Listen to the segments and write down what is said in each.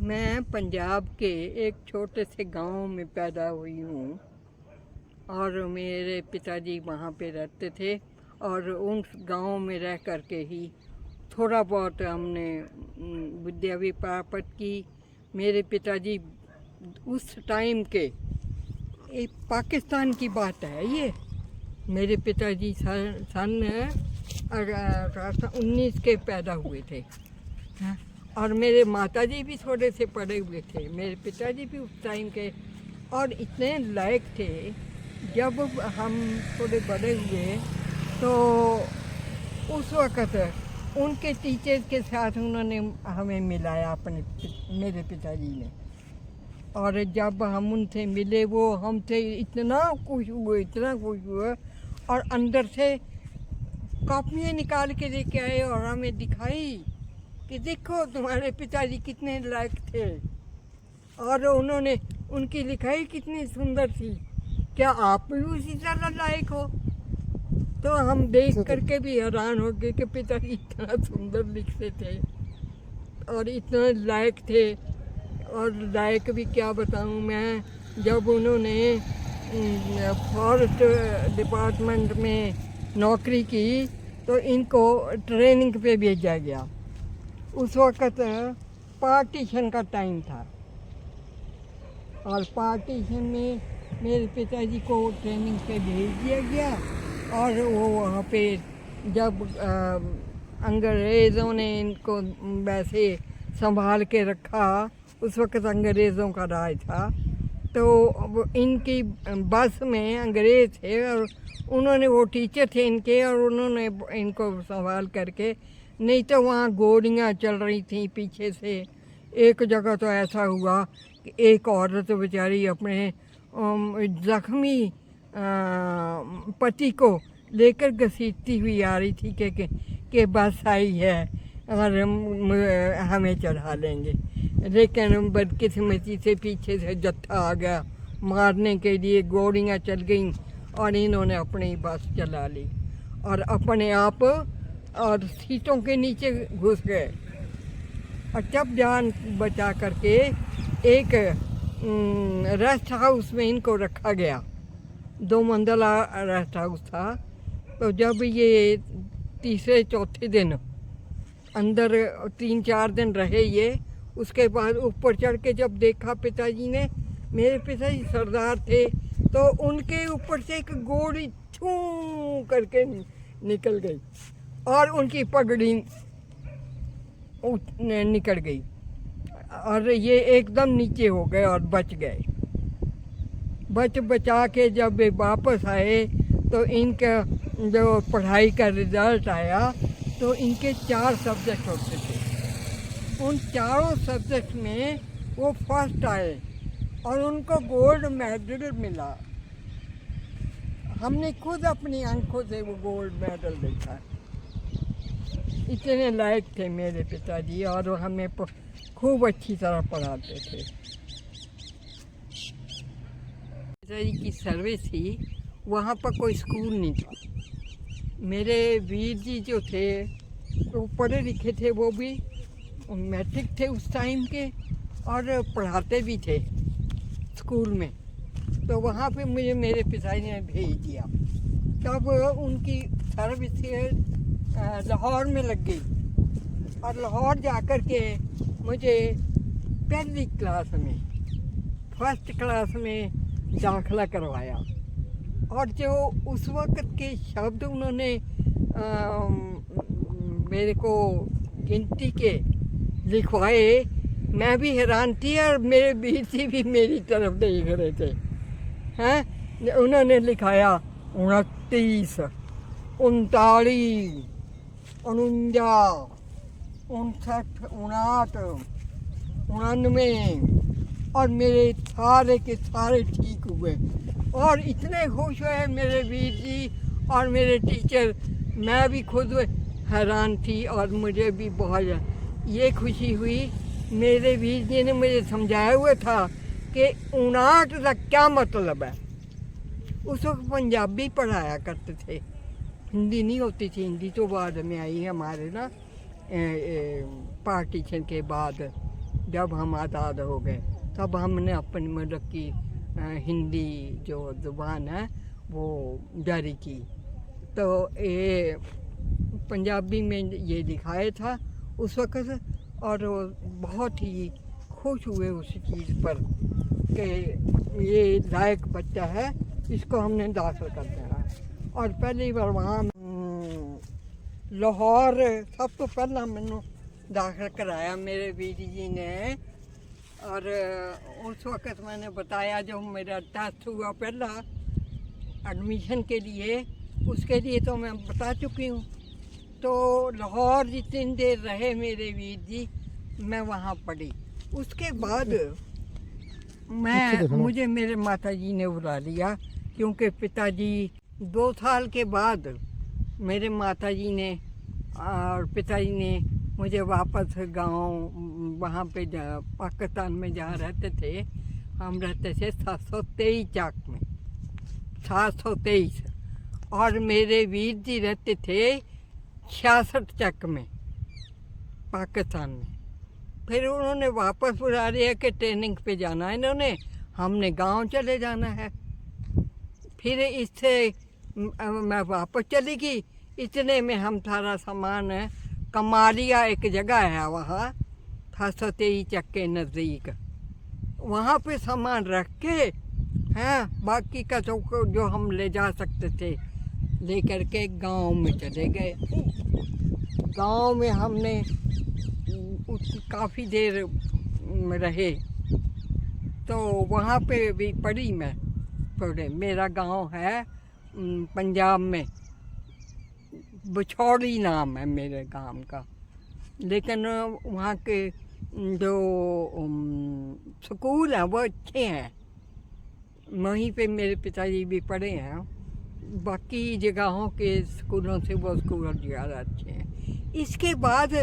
मैं पंजाब के एक छोटे से गांव में पैदा हुई हूँ और मेरे पिताजी वहाँ पे रहते थे और उन गांव में रह कर के ही थोड़ा बहुत हमने विद्या भी प्राप्त की। मेरे पिताजी उस टाइम के एक पाकिस्तान की बात है ये। मेरे पिताजी सन 19 के पैदा हुए थे। हाँ, और मेरे माताजी भी थोड़े से पढ़े हुए थे, मेरे पिताजी भी उस टाइम के और इतने लायक थे। जब हम थोड़े बड़े हुए तो उस वक़्त उनके टीचर्स के साथ उन्होंने हमें मिलाया मेरे पिताजी ने। और जब हम उनसे मिले वो हमसे इतना खुश हुए और अंदर से कॉपियाँ निकाल के लेके आए और हमें दिखाई कि देखो तुम्हारे पिताजी कितने लायक थे और उन्होंने उनकी लिखाई कितनी सुंदर थी, क्या आप भी उसी तरह लायक हो? तो हम देख करके भी हैरान हो गए कि पिताजी इतना सुंदर लिखते थे और इतने लायक थे। और लायक भी क्या बताऊं मैं, जब उन्होंने फॉरेस्ट डिपार्टमेंट में नौकरी की तो इनको ट्रेनिंग पे भेजा गया। उस वक़्त पार्टीशन का टाइम था और पार्टीशन में मेरे पिताजी को ट्रेनिंग पे भेज दिया गया और वो वहाँ पे जब अंग्रेज़ों ने इनको वैसे संभाल के रखा, उस वक़्त अंग्रेज़ों का राज था, तो इनकी बस में अंग्रेज़ थे और उन्होंने वो टीचर थे इनके और उन्होंने इनको संभाल करके, नहीं तो वहाँ गोलियाँ चल रही थी पीछे से। एक जगह तो ऐसा हुआ कि एक औरत बेचारी अपने ज़ख्मी पति को लेकर घसीटती हुई आ रही थी कि बस आई है और हमें चढ़ा लेंगे, लेकिन बदकिस्मती से पीछे से जत्था आ गया मारने के लिए। गोलियाँ चल गईं और इन्होंने अपनी बस चला ली और अपने आप और सीटों के नीचे घुस गए। और जब जान बचा करके एक रेस्ट हाउस में इनको रखा गया, 2 मंजिला रेस्ट हाउस था। तो जब ये तीसरे चौथे दिन अंदर 3-4 दिन रहे ये, उसके बाद ऊपर चढ़ के जब देखा पिताजी ने, मेरे पिताजी सरदार थे, तो उनके ऊपर से एक गोली छू करके निकल गई और उनकी पगड़ी निकल गई और ये एकदम नीचे हो गए और बच गए। बचा के जब वे वापस आए तो इनका जो पढ़ाई का रिज़ल्ट आया तो इनके 4 सब्जेक्ट होते थे। उन चारों सब्जेक्ट में वो फर्स्ट आए और उनको गोल्ड मेडल मिला। हमने खुद अपनी आंखों से वो गोल्ड मेडल देखा। इतने लायक थे मेरे पिताजी और हमें खूब अच्छी तरह पढ़ाते थे। पिताजी की सर्विस थी, वहाँ पर कोई स्कूल नहीं था। मेरे वीर जी जो थे वो पढ़े लिखे थे, वो भी मैट्रिक थे उस टाइम के और पढ़ाते भी थे स्कूल में। तो वहाँ पे मुझे मेरे पिताजी ने भेज दिया। तब उनकी सर्विस लाहौर में लग गई और लाहौर जाकर के मुझे पहली क्लास में, फर्स्ट क्लास में दाखिला करवाया। और जो उस वक़्त के शब्द उन्होंने मेरे को गिनती के लिखवाए, मैं भी हैरान थी और मेरे बीच से भी मेरी तरफ देख रहे थे। हैं, उन्होंने लिखाया 29, 39, 49, 59, 59, 99 और मेरे सारे के सारे ठीक हुए। और इतने खुश हुए मेरे वीर जी और मेरे टीचर, मैं भी खुद हैरान थी और मुझे भी बहुत ये खुशी हुई। मेरे वीर जी ने मुझे समझाया हुआ था कि 59 का क्या मतलब है। उस वक्त पंजाबी पढ़ाया करते थे, हिंदी नहीं होती थी। हिंदी तो बाद में आई है हमारे ना पार्टीशन के बाद, जब हम आज़ाद हो गए तब हमने अपनी मतलब की हिंदी जो ज़ुबान है वो जारी की। तो ये पंजाबी में ये दिखाया था उस वक़्त, और वो बहुत ही खुश हुए उस चीज़ पर कि ये लायक बच्चा है, इसको हमने दाखिल कर देना। और पहली बार वहाँ लाहौर सब तो पहला मैनू दाखिल कराया मेरे बीडी जी ने। और उस वक़्त मैंने बताया जो मेरा टेस्ट हुआ पहला एडमिशन के लिए, उसके लिए तो मैं बता चुकी हूँ। तो लाहौर जितनी देर रहे मेरे वीर जी, मैं वहाँ पढ़ी। उसके बाद मुझे मेरे माता जी ने बुला लिया, क्योंकि पिताजी 2 साल के बाद मेरे माता जी ने और पिताजी ने मुझे वापस गांव वहाँ पे पाकिस्तान में जहाँ रहते थे, हम रहते थे 723 चाक में, 723, और मेरे वीर जी रहते थे 66 चक में पाकिस्तान में। फिर उन्होंने वापस बुला लिया कि ट्रेनिंग पे जाना है इन्होंने, हमने गांव चले जाना है। फिर इससे मैं वापस चली गई। इतने में हम सारा सामान कमालिया एक जगह है वहाँ 723 चक के नज़दीक, वहाँ पे सामान रख के हैं, बाकी का तो जो हम ले जा सकते थे लेकर के गांव में चले गए। गांव में हमने काफ़ी देर रहे, तो वहाँ पे भी पढ़ी मैं थोड़े। मेरा गांव है पंजाब में, बछौड़ी नाम है मेरे गांव का, लेकिन वहाँ के जो स्कूल हैं वो अच्छे हैं, वहीं पे मेरे पिताजी भी पढ़े हैं। बाकी जगहों के स्कूलों से वो स्कूल ज़्यादा अच्छे हैं। इसके बाद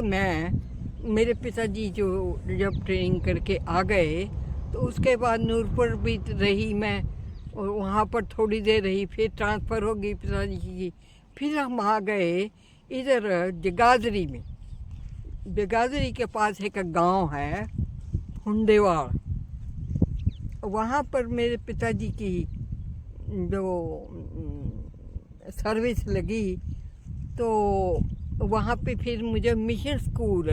मेरे पिताजी जो जब ट्रेनिंग करके आ गए, तो उसके बाद नूरपुर भी रही मैं, और वहाँ पर थोड़ी देर रही, फिर ट्रांसफ़र हो गई पिताजी की। फिर हम आ गए इधर जगाधरी में। जगाधरी के पास एक गांव है हुंडेवाड़, वहाँ पर मेरे पिताजी की जो सर्विस लगी, तो वहाँ पे फिर मुझे मिशन स्कूल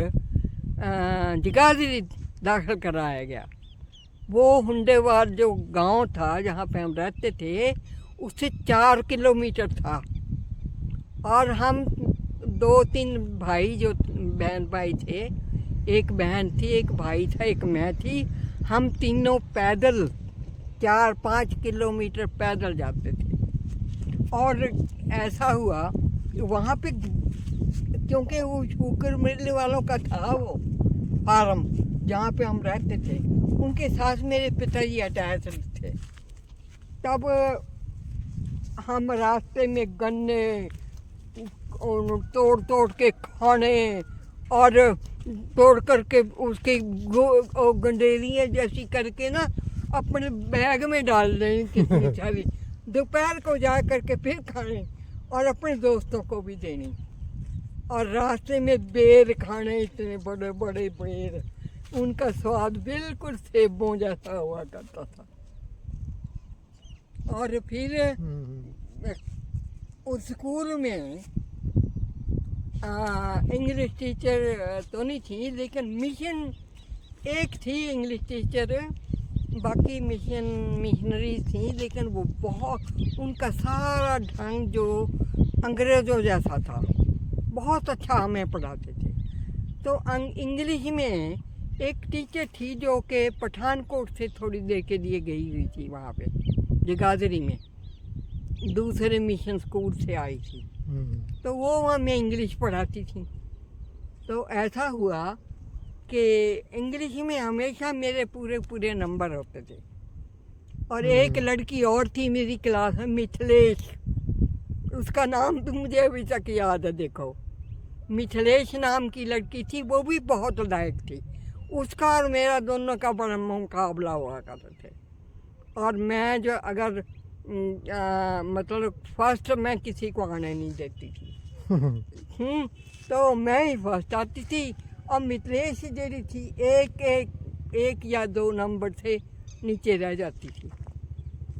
जगाधरी दाखिल कराया गया। वो हुंडेवाड़ जो गांव था जहाँ पे हम रहते थे, उससे 4 किलोमीटर था, और हम 2-3 भाई जो बहन भाई थे, एक बहन थी, एक भाई था, एक मैं थी, हम तीनों पैदल 4-5 किलोमीटर पैदल जाते थे। और ऐसा हुआ वहाँ पे, क्योंकि वो शुगर मिलने वालों का था वो फार्म जहाँ पे हम रहते थे, उनके साथ मेरे पिताजी अटैच थे। तब हम रास्ते में गन्ने तोड़ के खाने, और तोड़ करके उसकी गंडेलियाँ जैसी करके ना अपने बैग में डाल दें कितनी सारी, दोपहर को जा करके फिर खाने और अपने दोस्तों को भी देनी। और रास्ते में बेर खाने, इतने बड़े बड़े बेर, उनका स्वाद बिल्कुल सेबों जैसा हुआ करता था। और फिर उस स्कूल में इंग्लिश टीचर तो नहीं थी, लेकिन मिशन एक थी इंग्लिश टीचर, बाकी मिशनरी थी, लेकिन वो बहुत, उनका सारा ढंग जो अंग्रेज़ों जैसा था, बहुत अच्छा हमें पढ़ाते थे। तो इंग्लिश में एक टीचर थी जो कि पठानकोट से थोड़ी देर के लिए गई हुई थी वहाँ पे जगाधरी में, दूसरे मिशन स्कूल से आई थी, तो वो हमें इंग्लिश पढ़ाती थी। तो ऐसा हुआ कि इंग्लिश में हमेशा मेरे पूरे नंबर होते थे। और एक लड़की और थी मेरी क्लास में, मिथिलेश, उसका नाम तो मुझे अभी तक याद है। देखो, मिथिलेश नाम की लड़की थी, वो भी बहुत लायक थी। उसका और मेरा दोनों का बड़ा मुकाबला हुआ करते थे। और मैं जो अगर मतलब फर्स्ट मैं किसी को आने नहीं देती थी तो मैं ही फर्स्ट आती थी। और मिथिलेश जी थी, एक 1 या 2 नंबर से नीचे रह जाती थी।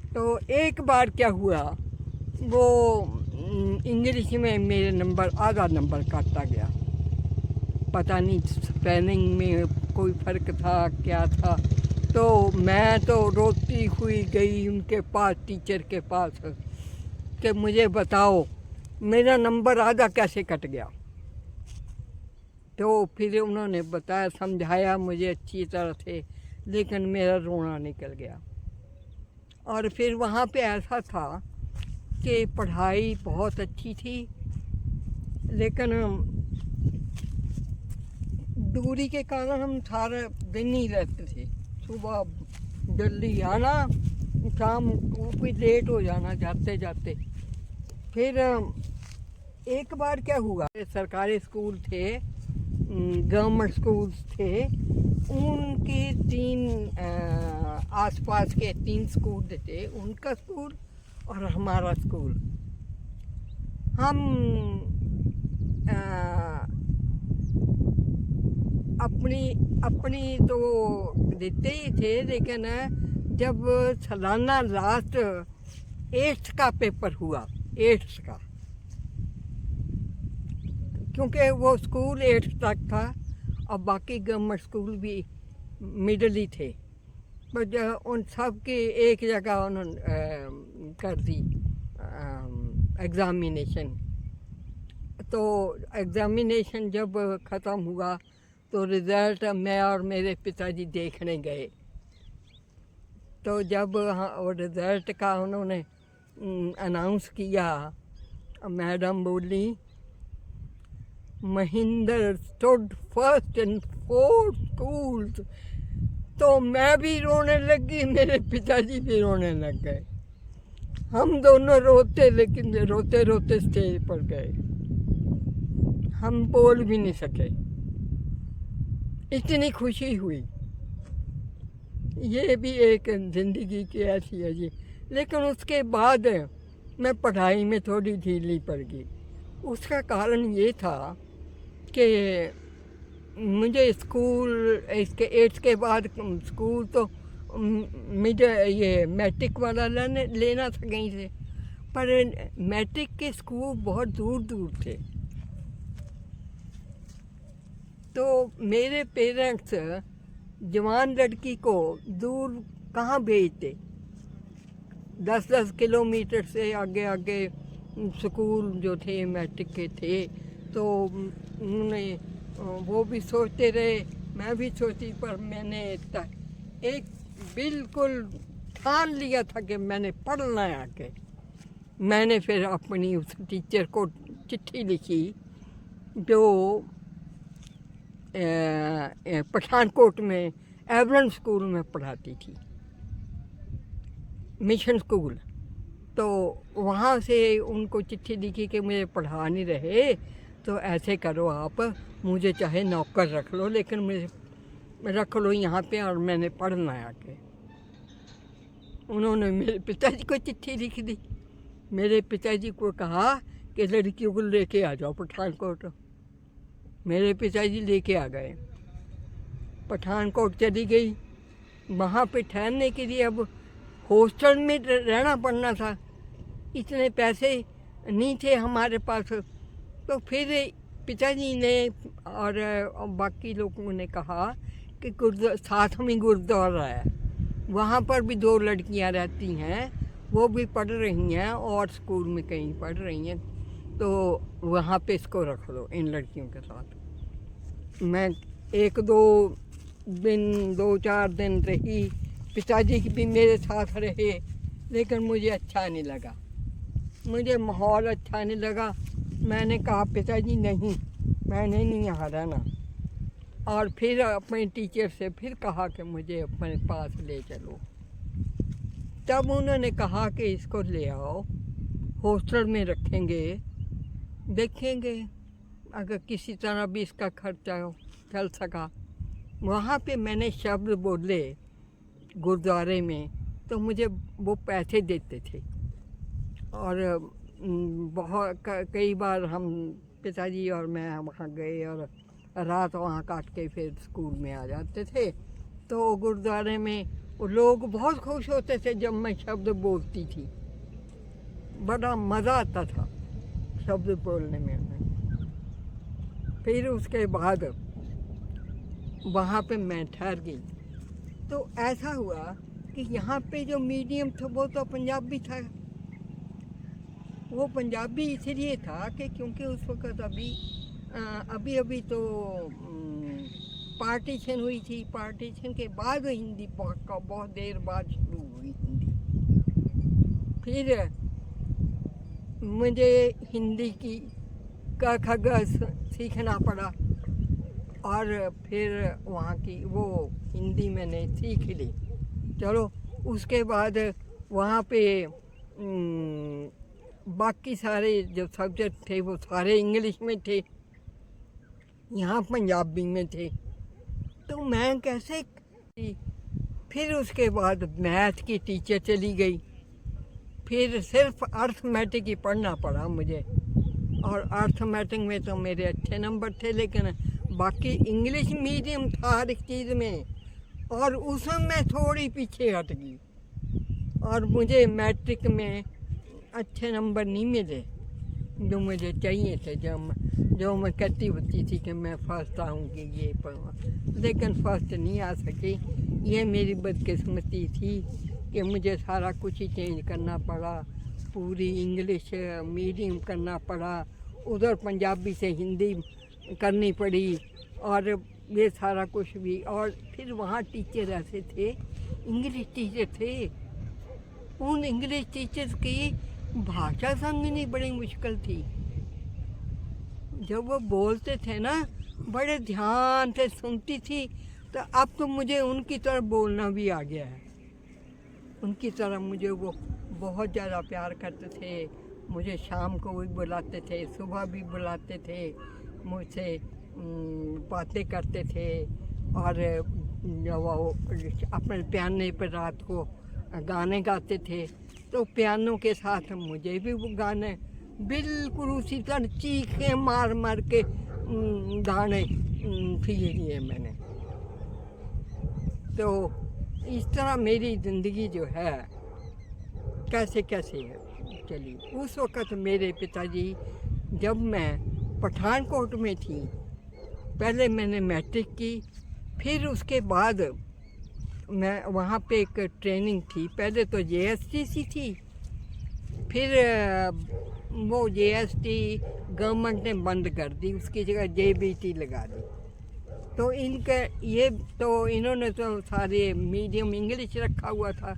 तो एक बार क्या हुआ, वो इंग्लिश में मेरे नंबर आधा नंबर काटा गया। पता नहीं स्पेलिंग में कोई फ़र्क था क्या था। तो मैं तो रोती हुई गई उनके पास, टीचर के पास, कि मुझे बताओ मेरा नंबर आधा कैसे कट गया। तो फिर उन्होंने बताया, समझाया मुझे अच्छी तरह से, लेकिन मेरा रोना निकल गया। और फिर वहाँ पे ऐसा था कि पढ़ाई बहुत अच्छी थी, लेकिन दूरी के कारण हम सारा दिन ही रहते थे। सुबह जल्दी आना, शाम को भी लेट हो जाना जाते जाते। फिर एक बार क्या हुआ, सरकारी स्कूल थे, गवर्नमेंट स्कूल्स थे, उनके 3 आसपास के 3 स्कूल थे, उनका स्कूल और हमारा स्कूल। हम अपनी तो देते ही थे, लेकिन जब सालाना लास्ट 8th का पेपर हुआ, 8th का, क्योंकि वो स्कूल 8th तक था और बाकी गवर्नमेंट स्कूल भी मिडल ही थे, पर उन सब की एक जगह उन्होंने कर दी एग्ज़ामिनेशन। तो एग्ज़ामिनेशन जब ख़त्म हुआ तो रिज़ल्ट मैं और मेरे पिताजी देखने गए। तो जब वो रिज़ल्ट का उन्होंने अनाउंस किया, मैडम बोली, Mahinder stood first in 4 schools. तो मैं भी रोने लगी, मेरे पिताजी भी रोने लग गए। हम दोनों रोते, लेकिन रोते रोते स्टेज पर गए। हम बोल भी नहीं सके, इतनी खुशी हुई। ये भी एक ज़िंदगी की ऐसी है जी। लेकिन उसके बाद मैं पढ़ाई में थोड़ी ढीली पड़ गई। उसका कारण ये था कि मुझे स्कूल, इसके 8th के बाद स्कूल तो मुझे ये मैट्रिक वाला लेना था कहीं से, पर मैट्रिक के स्कूल बहुत दूर दूर थे। तो मेरे पेरेंट्स जवान लड़की को दूर कहाँ भेजते, 10-10 किलोमीटर से आगे आगे स्कूल जो थे मैट्रिक के थे। तो उन्होंने वो भी सोचते रहे, मैं भी सोची, पर मैंने एक बिल्कुल ठान लिया था कि मैंने पढ़ना है आके। मैंने फिर अपनी उस टीचर को चिट्ठी लिखी जो पठानकोट में एवरन स्कूल में पढ़ाती थी, मिशन स्कूल। तो वहाँ से उनको चिट्ठी लिखी कि मुझे पढ़ा नहीं रहे, तो ऐसे करो आप, मुझे चाहे नौकर रख लो, लेकिन मुझे रख लो यहाँ पे और मैंने पढ़ना है आके। उन्होंने मेरे पिताजी को चिट्ठी लिख दी। मेरे पिताजी को कहा कि लड़कियों को लेके आ जाओ पठानकोट। मेरे पिताजी लेके आ गए, पठानकोट चली गई। वहाँ पे ठहरने के लिए अब हॉस्टल में रहना पड़ना था, इतने पैसे नहीं थे हमारे पास। तो फिर पिताजी ने और बाकी लोगों ने कहा कि साथ में गुरुद्वारा है, वहाँ पर भी 2 लड़कियाँ रहती हैं, वो भी पढ़ रही हैं और स्कूल में कहीं पढ़ रही हैं, तो वहाँ पे इसको रख लो इन लड़कियों के साथ। मैं 2-4 दिन रही, पिताजी भी मेरे साथ रहे, लेकिन मुझे अच्छा नहीं लगा, मुझे माहौल अच्छा नहीं लगा। मैंने कहा पिताजी नहीं, मैंने नहीं यहाँ रहना। और फिर अपने टीचर से फिर कहा कि मुझे अपने पास ले चलो। तब उन्होंने कहा कि इसको ले आओ, हॉस्टल में रखेंगे, देखेंगे अगर किसी तरह भी इसका खर्चा चल सका। वहाँ पे मैंने शब्द बोले गुरुद्वारे में, तो मुझे वो पैसे देते थे। और बहुत कई बार हम पिताजी और मैं वहाँ गए और रात वहाँ काट के फिर स्कूल में आ जाते थे। तो गुरुद्वारे में वो लोग बहुत खुश होते थे जब मैं शब्द बोलती थी, बड़ा मज़ा आता था शब्द बोलने में। फिर उसके बाद वहाँ पे मैं ठहर गई। तो ऐसा हुआ कि यहाँ पे जो मीडियम था वो तो पंजाबी था। वो पंजाबी इसलिए था कि क्योंकि उस वक़्त अभी अभी तो पार्टीशन हुई थी। पार्टीशन के बाद हिंदी बहुत देर बाद शुरू हुई हिंदी। फिर मुझे हिंदी की क ख ग सीखना पड़ा और फिर वहाँ की वो हिंदी मैंने सीख ली। चलो उसके बाद वहाँ पे बाकी सारे जो सब्जेक्ट थे वो सारे इंग्लिश में थे, यहाँ पंजाबी में थे। तो मैं कैसे, फिर उसके बाद मैथ की टीचर चली गई। फिर सिर्फ अर्थमेटिक ही पढ़ना पड़ा मुझे, और अर्थमेटिक में तो मेरे अच्छे नंबर थे, लेकिन बाकी इंग्लिश मीडियम था हर एक चीज़ में, और उसमें मैं थोड़ी पीछे हट गई और मुझे मैट्रिक में अच्छे नंबर नहीं मिले जो मुझे चाहिए थे। जो मैं कहती होती थी कि मैं फर्स्ट आऊँगी ये पढ़ूँ, लेकिन फर्स्ट नहीं आ सकी। ये मेरी बदकिस्मती थी कि मुझे सारा कुछ ही चेंज करना पड़ा, पूरी इंग्लिश मीडियम करना पड़ा, उधर पंजाबी से हिंदी करनी पड़ी, और ये सारा कुछ भी। और फिर वहाँ टीचर ऐसे थे, इंग्लिश टीचर थे, उन इंग्लिश टीचर्स की भाषा समझनी बड़ी मुश्किल थी। जब वो बोलते थे ना, बड़े ध्यान से सुनती थी। तो अब तो मुझे उनकी तरह बोलना भी आ गया है। उनकी तरह मुझे वो बहुत ज़्यादा प्यार करते थे। मुझे शाम को भी बुलाते थे, सुबह भी बुलाते थे, मुझसे बातें करते थे, और वो अपने पियाने पर रात को गाने गाते थे। तो पियानो के साथ मुझे भी वो गाने बिल्कुल उसी तरह चीखें मार मार के गाने सीख लिए मैंने। तो इस तरह मेरी ज़िंदगी जो है कैसे कैसे चली। उस वक़्त मेरे पिताजी, जब मैं पठानकोट में थी, पहले मैंने मैट्रिक की, फिर उसके बाद मैं वहाँ पे एक ट्रेनिंग थी। पहले तो JSTC थी, फिर वो JST गवर्नमेंट ने बंद कर दी, उसकी जगह JBT लगा दी। तो इन्होंने तो सारे मीडियम इंग्लिश रखा हुआ था।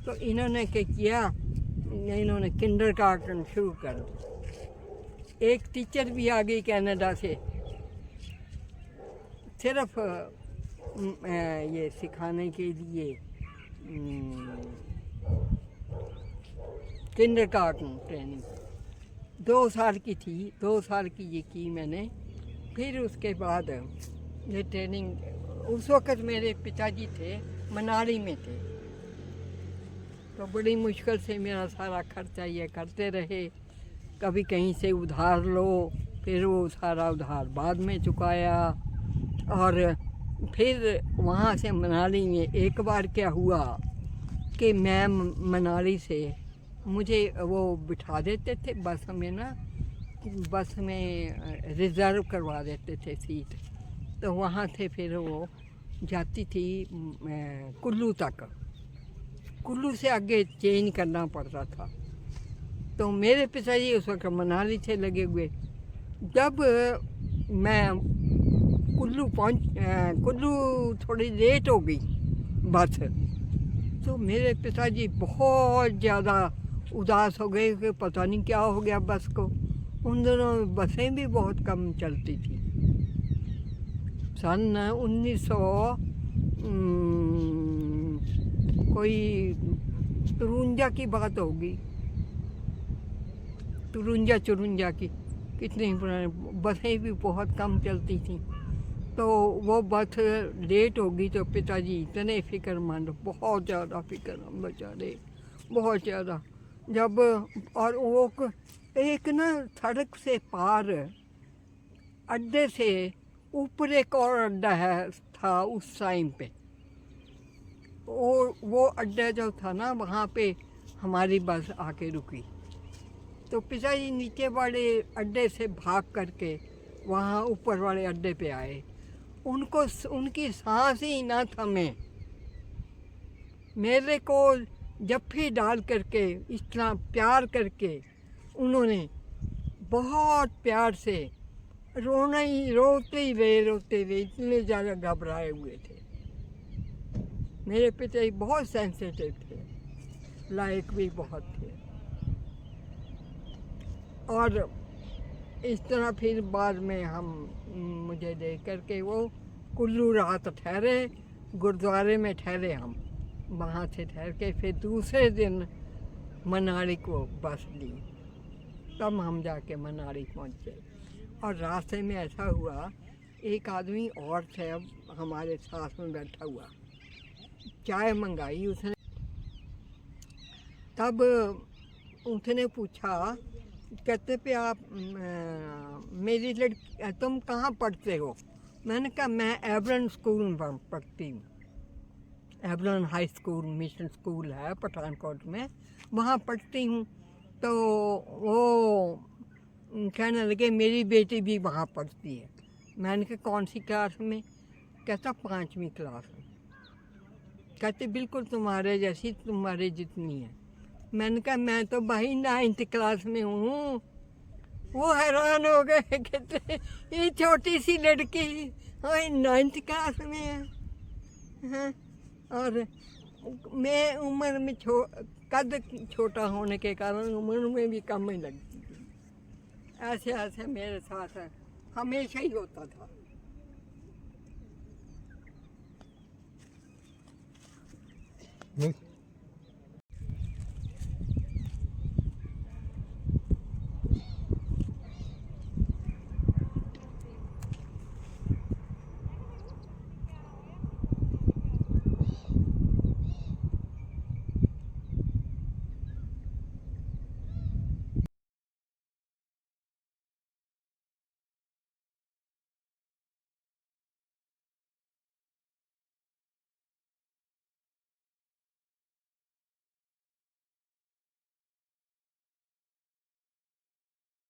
तो इन्होंने क्या किया, इन्होंने किंडरगार्टन शुरू कर दी। एक टीचर भी आ गई कनाडा से, सिर्फ ये सिखाने के लिए किंडरगार्टन ट्रेनिंग 2 साल की थी। 2 साल की ये की मैंने। फिर उसके बाद ये ट्रेनिंग, उस वक़्त मेरे पिताजी थे मनाली में थे, तो बड़ी मुश्किल से मेरा सारा खर्चा ये करते रहे। कभी कहीं से उधार लो, फिर वो सारा उधार बाद में चुकाया। और फिर वहाँ से मनाली में एक बार क्या हुआ कि मैं मनाली से, मुझे वो बिठा देते थे बस में ना, बस में रिज़र्व करवा देते थे सीट। तो वहाँ से फिर वो जाती थी कुल्लू तक। कुल्लू से आगे चेंज करना पड़ता था। तो मेरे पिताजी उस वक्त मनाली से लगे हुए। जब मैं कुल्लू थोड़ी लेट हो गई बस, तो मेरे पिताजी बहुत ज़्यादा उदास हो गए कि पता नहीं क्या हो गया बस को। उन दिनों बसें भी बहुत कम चलती थी। सन 1900 कोई 53 की बात होगी, 53 की, कितनी पुरानी। बसें भी बहुत कम चलती थी। तो वो बस लेट होगी तो पिताजी इतने फिक्रमंद, बहुत ज़्यादा फिक्रमंद बेचारे, बहुत ज़्यादा। जब और वो एक ना सड़क से पार अड्डे से ऊपर एक और अड्डा था उस टाइम पे, वो अड्डा जो था ना, वहाँ पे हमारी बस आके रुकी। तो पिताजी नीचे वाले अड्डे से भाग करके वहाँ ऊपर वाले अड्डे पे आए। उनको उनकी सांस ही ना थमे, मेरे को जप्फी डाल करके इतना प्यार करके उन्होंने बहुत प्यार से रोते ही रहे, इतने ज़्यादा घबराए हुए थे। मेरे पिताजी बहुत सेंसिटिव थे, लायक भी बहुत थे। और इस तरह फिर बाद में मुझे देख करके वो कुल्लू रात ठहरे, गुरुद्वारे में ठहरे हम। वहाँ से ठहर के फिर दूसरे दिन मनाली को बस ली, तब हम जाके मनाली पहुँचे। और रास्ते में ऐसा हुआ, एक आदमी और थे अब हमारे साथ में बैठा हुआ, चाय मंगाई उसने। तब उसने पूछा, कहते पे आप मेरी लड़की, तुम कहाँ पढ़ते हो? मैंने कहा मैं एवरन स्कूल में पढ़ती हूँ। एवरन हाई स्कूल मिशन स्कूल है पठानकोट में, वहाँ पढ़ती हूँ। तो वो कहने लगे मेरी बेटी भी वहाँ पढ़ती है। मैंने कहा कौन सी क्लास में? कहता 5वीं क्लास में। कहते बिल्कुल तुम्हारे जैसी, तुम्हारे जितनी है। मैंने कहा मैं तो भाई 9th क्लास में हूँ। वो हैरान हो गए, कहते ये छोटी सी लड़की 9th क्लास में है। हाँ, और मैं उम्र में कद छोटा होने के कारण उम्र में भी कम ही लगती थी। ऐसे ऐसे मेरे साथ हमेशा ही होता था।